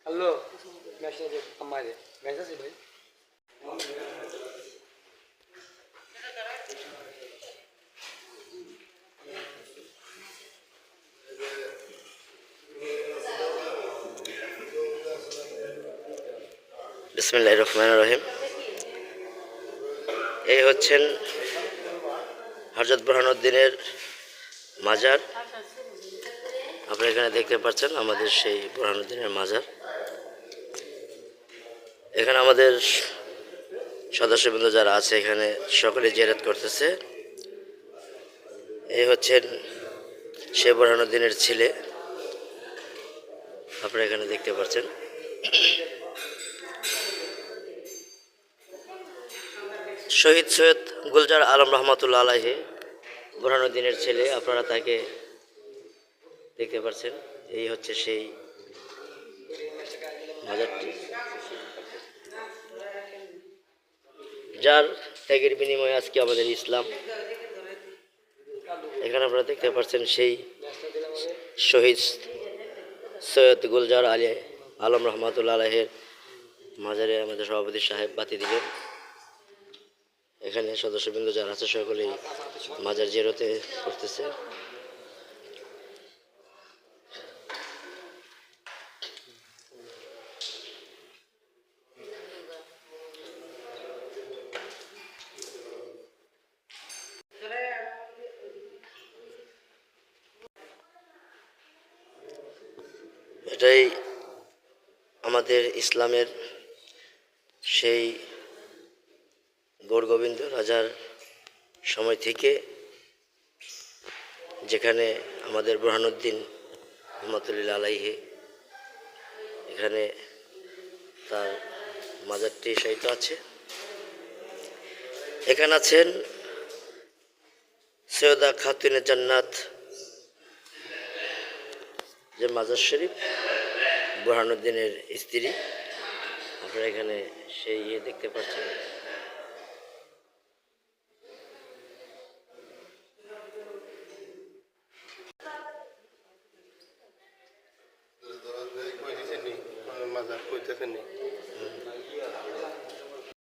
Halo, mesej aja kemarin. Biasa sih, Boy. বিসমিল্লাহির রহমানির রহিম। এই হচ্ছেন হযরত বুরহানুদ্দিনের মাজার। আপনারা এখানে দেখতে পাচ্ছেন আমাদের সেই বুরহানুদ্দিনের মাজার। এখানে আমাদের সদস্যবৃন্দ যারা আছে এখানে সকলে জিয়ারত করতেছে। এই হচ্ছেন শেখ বুরহানুদ্দিনের ছেলে, আপনারা এখানে দেখতে পাচ্ছেন। শহীদ সৈয়দ গুলজার আলম রহমাতুল্লাহ আলাইহি বুরহানুদ্দিনের ছেলে, আপনারা তাকে দেখতে পাচ্ছেন। এই হচ্ছে সেই মাজারটি, যার ত্যাগের বিনিময়ে আজকে আমাদের ইসলাম। এখানে আপনারা দেখতে পাচ্ছেন সেই শহীদ সৈয়দ গুলজার আলম রহমাতুল্লাহ আলাইহির মাজারে আমাদের সভাপতি সাহেব বাতি দিলেন। এখানে সদস্যবৃন্দ যারা আছে সকলেই মাজার জিয়ারতে করতেছে। এটাই আমাদের ইসলামের সেই গৌরগোবিন্দ রাজার সময় থেকে, যেখানে আমাদের বুরহানুদ্দিন রহমাতুল্লাহ আলাইহি এখানে তার মাজারটি শায়িত আছে। এখানে আছেন সৈয়দা খাতুনে জান্নাত, যে মাজার শরীফ বুরহানুদ্দিনের স্ত্রী। আপনারা এখানে সেই দেখতে পাচ্ছেন।